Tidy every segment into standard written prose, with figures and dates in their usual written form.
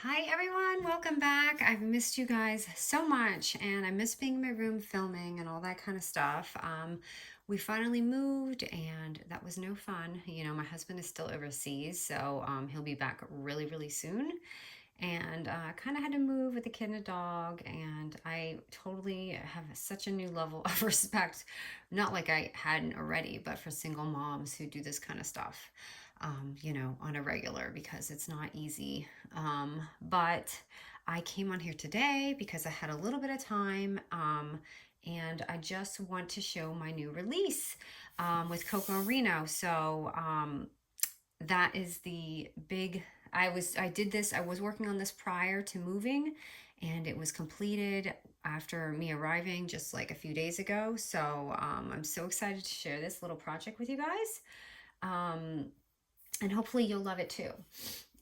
Hi everyone, welcome back. I've missed you guys so much and I miss being in my room filming and all that kind of stuff. We finally moved and that was no fun. You know, my husband is still overseas, so he'll be back really, really soon. And kind of had to move with a kid and a dog, and I totally have such a new level of respect, not like I hadn't already, but for single moms who do this kind of stuff, you know, on a regular because it's not easy. But I came on here today because I had a little bit of time. And I just want to show my new release with Cocoandreno. So that is the big I was working on this prior to moving, and it was completed after me arriving just like a few days ago. So I'm so excited to share this little project with you guys, um, and hopefully you'll love it too.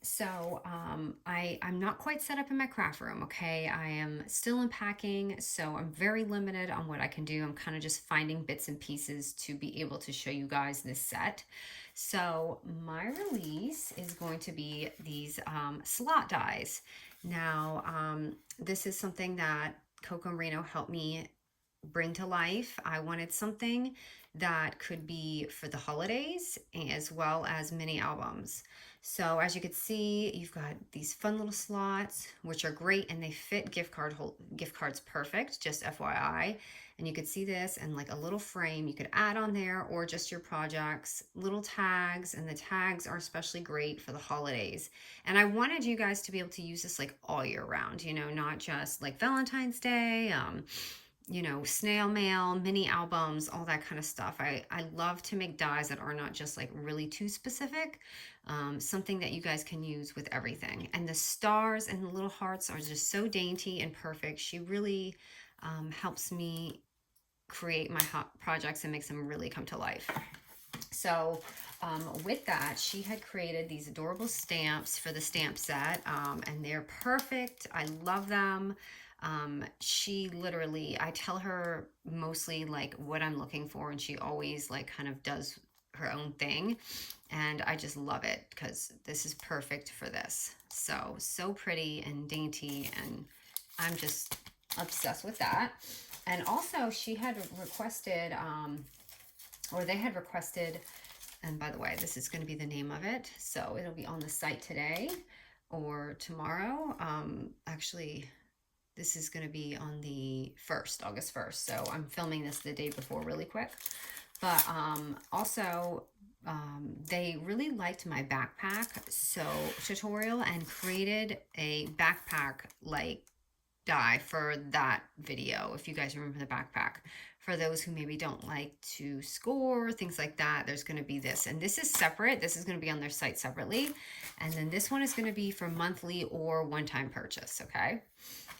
So I'm not quite set up in my craft room, okay? I am still unpacking, so I'm very limited on what I can do. I'm kind of just finding bits and pieces to be able to show you guys this set. So my release is going to be these slot dies. Now, this is something that Cocoandreno helped me bring to life. I wanted something that could be for the holidays as well as mini albums. So as you can see, you've got these fun little slots, which are great, and they fit gift cards perfect, just FYI. And you could see this and like a little frame you could add on there, or just your projects, little tags, and the tags are especially great for the holidays. And I wanted you guys to be able to use this like all year round, you know, not just like Valentine's Day, you know, snail mail, mini albums, all that kind of stuff. I love to make dies that are not just like really too specific, something that you guys can use with everything. And the stars and the little hearts are just so dainty and perfect. She really helps me create my projects and makes them really come to life. So with that, she had created these adorable stamps for the stamp set, and they're perfect. I love them. She literally, I tell her mostly like what I'm looking for, and she always like kind of does her own thing. And I just love it because this is perfect for this. So, so pretty and dainty, and I'm just obsessed with that. And also she had requested, or they had requested, and by the way, this is going to be the name of it, so it'll be on the site today or tomorrow. Actually, this is going to be on the 1st, August 1st, so I'm filming this the day before really quick. But also, they really liked my backpack so tutorial and created a backpack like die for that video, if you guys remember the backpack. For those who maybe don't like to score, things like that, there's going to be this. And this is separate. This is going to be on their site separately. And then this one is going to be for monthly or one-time purchase, okay?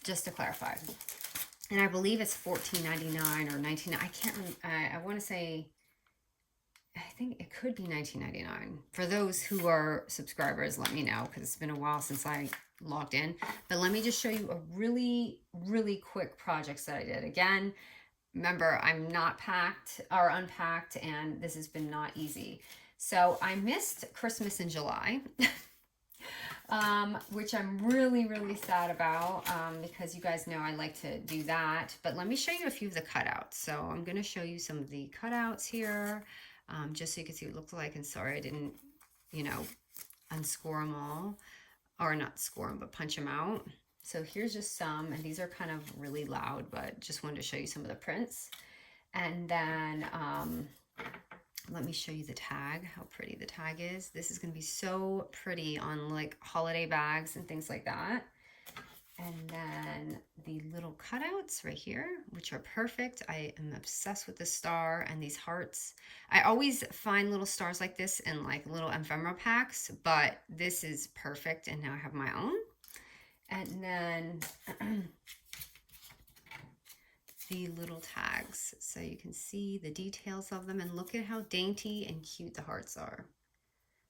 Just to clarify. And I believe it's $14.99 or $19. I can't remember. I want to say, I think it could be $19.99. For those who are subscribers, let me know, because it's been a while since I logged in. But let me just show you a really, really quick project that I did. Again, remember, I'm not packed or unpacked, and this has been not easy. So I missed Christmas in July, which I'm really, really sad about, because you guys know I like to do that. But let me show you a few of the cutouts. So I'm going to show you some of the cutouts here, just so you can see what it looks like. And sorry, I didn't, you know, unscore them all, or not score them, but punch them out. So here's just some, and these are kind of really loud, but just wanted to show you some of the prints. And then let me show you the tag, how pretty the tag is. This is going to be so pretty on like holiday bags and things like that. And then the little cutouts right here, which are perfect. I am obsessed with the star and these hearts. I always find little stars like this in like little ephemera packs, but this is perfect, and now I have my own. And then the little tags, so you can see the details of them, and look at how dainty and cute the hearts are.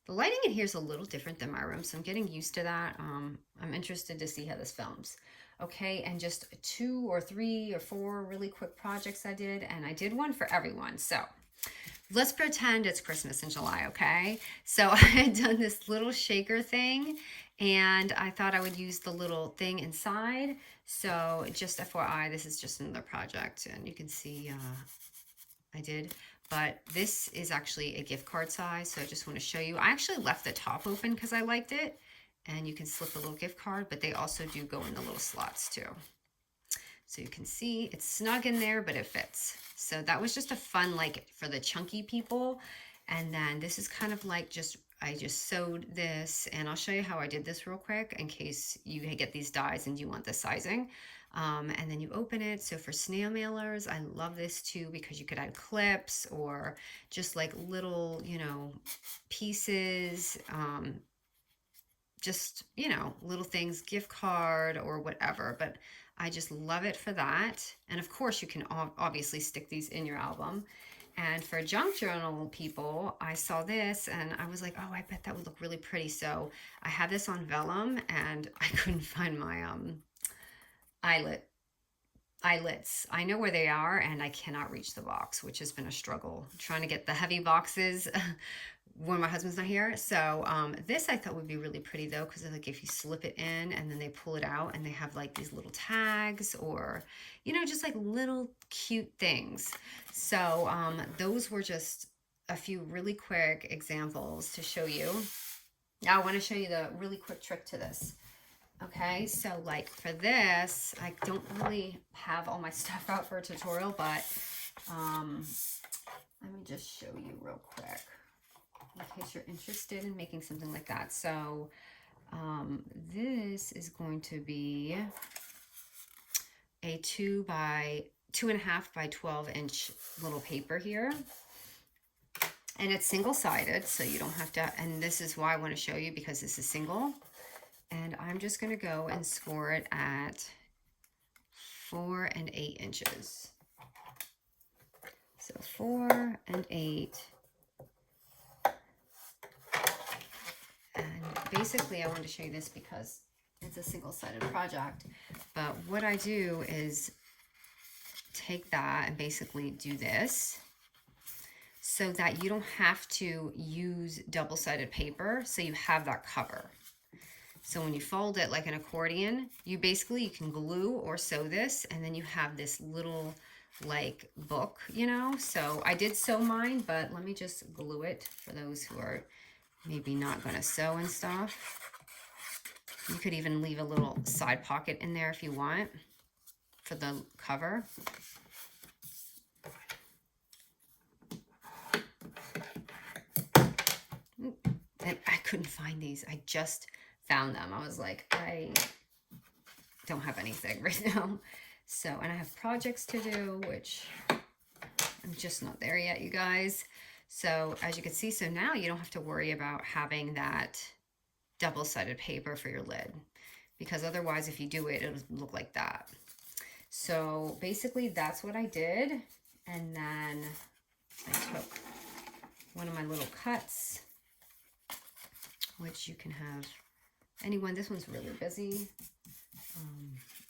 The lighting in here is a little different than my room, so I'm getting used to that. I'm interested to see how this films. Okay, and just 2 or 3 or 4 really quick projects I did, and I did one for everyone. So let's pretend it's Christmas in July, okay? So I had done this little shaker thing, And I thought I would use the little thing inside. So just FYI, this is just another project, and you can see I did. But this is actually a gift card size, so I just want to show you. I actually left the top open because I liked it, and you can slip a little gift card, but they also do go in the little slots too. So you can see it's snug in there, but it fits. So that was just a fun, like for the chunky people. And then this is kind of like I just sewed this, and I'll show you how I did this real quick in case you get these dies and you want the sizing. And then you open it. So for snail mailers, I love this too because you could add clips or just like little, you know, pieces, just, you know, little things, gift card or whatever. But I just love it for that. And of course, you can obviously stick these in your album. And for junk journal people, I saw this and I was like, oh, I bet that would look really pretty. So I have this on vellum and I couldn't find my eyelets. I know where they are and I cannot reach the box, which has been a struggle trying to get the heavy boxes when my husband's not here. So this I thought would be really pretty though, because like if you slip it in and then they pull it out and they have like these little tags or, you know, just like little cute things. So those were just a few really quick examples to show you. Now I want to show you the really quick trick to this. Okay, so like for this, I don't really have all my stuff out for a tutorial, but let me just show you real quick in case you're interested in making something like that. So this is going to be a 2.5 by 12 inch little paper here. And it's single-sided, so you don't have to, and this is why I want to show you because this is single. And I'm just going to go and score it at 4 and 8 inches. So 4 and 8. And basically I wanted to show you this because it's a single-sided project. But what I do is take that and basically do this so that you don't have to use double-sided paper, so you have that cover. So when you fold it like an accordion, you can glue or sew this, and then you have this little like book, you know. So I did sew mine, but let me just glue it for those who are maybe not going to sew and stuff. You could even leave a little side pocket in there if you want for the cover. And I couldn't find these. I just found them. I was like, I don't have anything right now. So, and I have projects to do, which I'm just not there yet, you guys. So as you can see, so now you don't have to worry about having that double-sided paper for your lid, because otherwise if you do it, it'll look like that. So basically that's what I did. And then I took one of my little cuts, which you can have anyone. This one's really busy.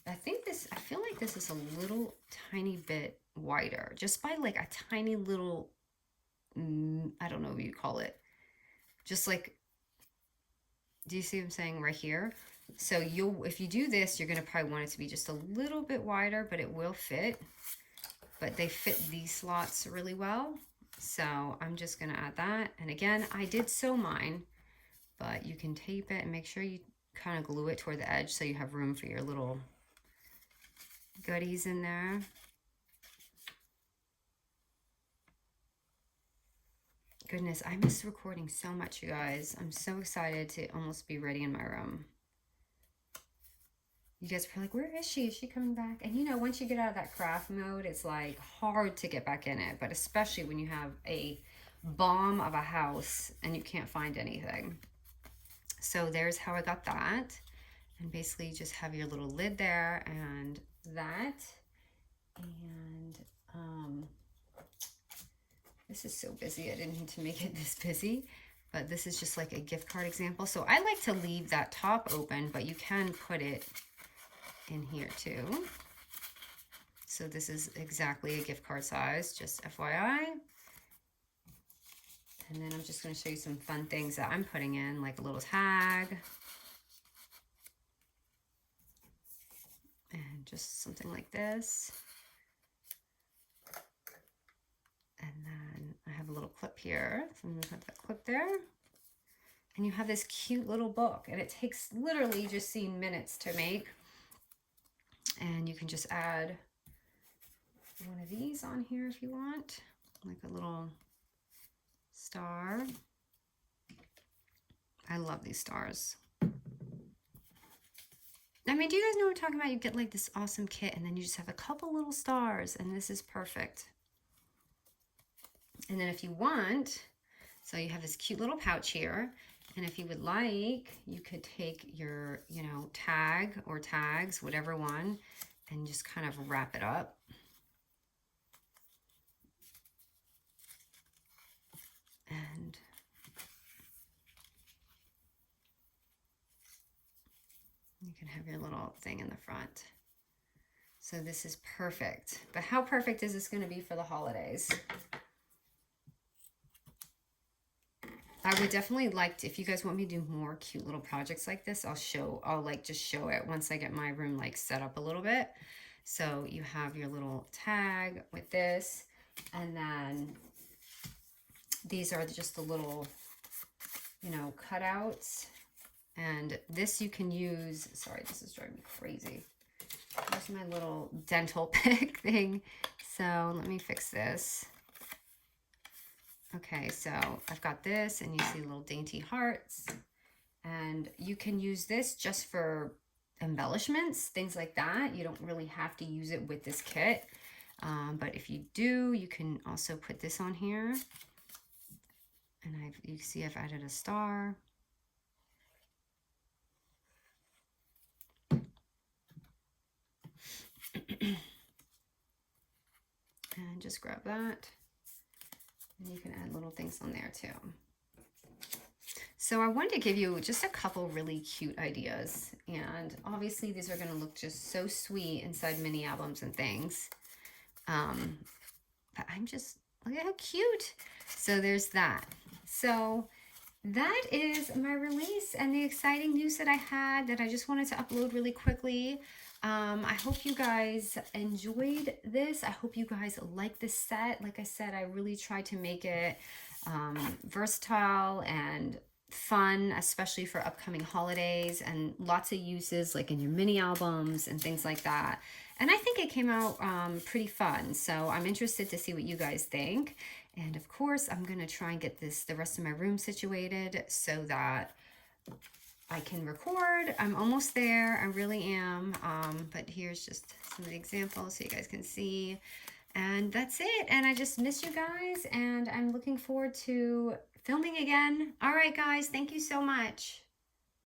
I feel like this is a little tiny bit wider, just by like a tiny little, I don't know what you call it. Just like, do you see what I'm saying right here? So if you do this, you're gonna probably want it to be just a little bit wider, but it will fit. But they fit these slots really well. So I'm just gonna add that. And again, I did sew mine, but you can tape it and make sure you kind of glue it toward the edge so you have room for your little goodies in there. Goodness, I miss recording so much, you guys. I'm so excited to almost be ready in my room. You guys are like, where is she? Is she coming back? And you know, once you get out of that craft mode, it's like hard to get back in it, but especially when you have a bomb of a house and you can't find anything. So there's how I got that. And basically you just have your little lid there and that. And this is so busy. I didn't need to make it this busy, but this is just like a gift card example. So I like to leave that top open, but you can put it in here too. So this is exactly a gift card size, just FYI. And then I'm just going to show you some fun things that I'm putting in, like a little tag. just something like this. And then I have a little clip here. So I'm gonna put that clip there. And you have this cute little book, and it takes literally just minutes to make. And you can just add one of these on here if you want, like a little star. I love these stars. I mean, do you guys know what I'm talking about? You get like this awesome kit, and then you just have a couple little stars, and this is perfect. And then if you want, so you have this cute little pouch here, and if you would like, you could take your, you know, tag or tags, whatever one, and just kind of wrap it up. And you can have your little thing in the front. So this is perfect. But how perfect is this going to be for the holidays? I would definitely like to, if you guys want me to do more cute little projects like this, I'll like just show it once I get my room like set up a little bit. So you have your little tag with this, and then these are just the little, you know, cutouts. And this you can use, sorry, this is driving me crazy. Here's my little dental pick thing. So let me fix this. Okay, so I've got this, and you see little dainty hearts. And you can use this just for embellishments, things like that. You don't really have to use it with this kit. But if you do, you can also put this on here. And you can see I've added a star. And just grab that. And you can add little things on there too. So I wanted to give you just a couple really cute ideas. And obviously these are going to look just so sweet inside mini albums and things. But I'm just, look at how cute. So there's that. So that is my release and the exciting news that I had that I just wanted to upload really quickly. I hope you guys enjoyed this. I hope you guys like this set. Like I said, I really tried to make it versatile and fun, especially for upcoming holidays, and lots of uses like in your mini albums and things like that. And I think it came out pretty fun. So I'm interested to see what you guys think. And of course, I'm going to try and get the rest of my room situated so that I can record. I'm almost there. I really am. But here's just some of the examples so you guys can see. And that's it. And I just miss you guys. And I'm looking forward to filming again. All right, guys. Thank you so much.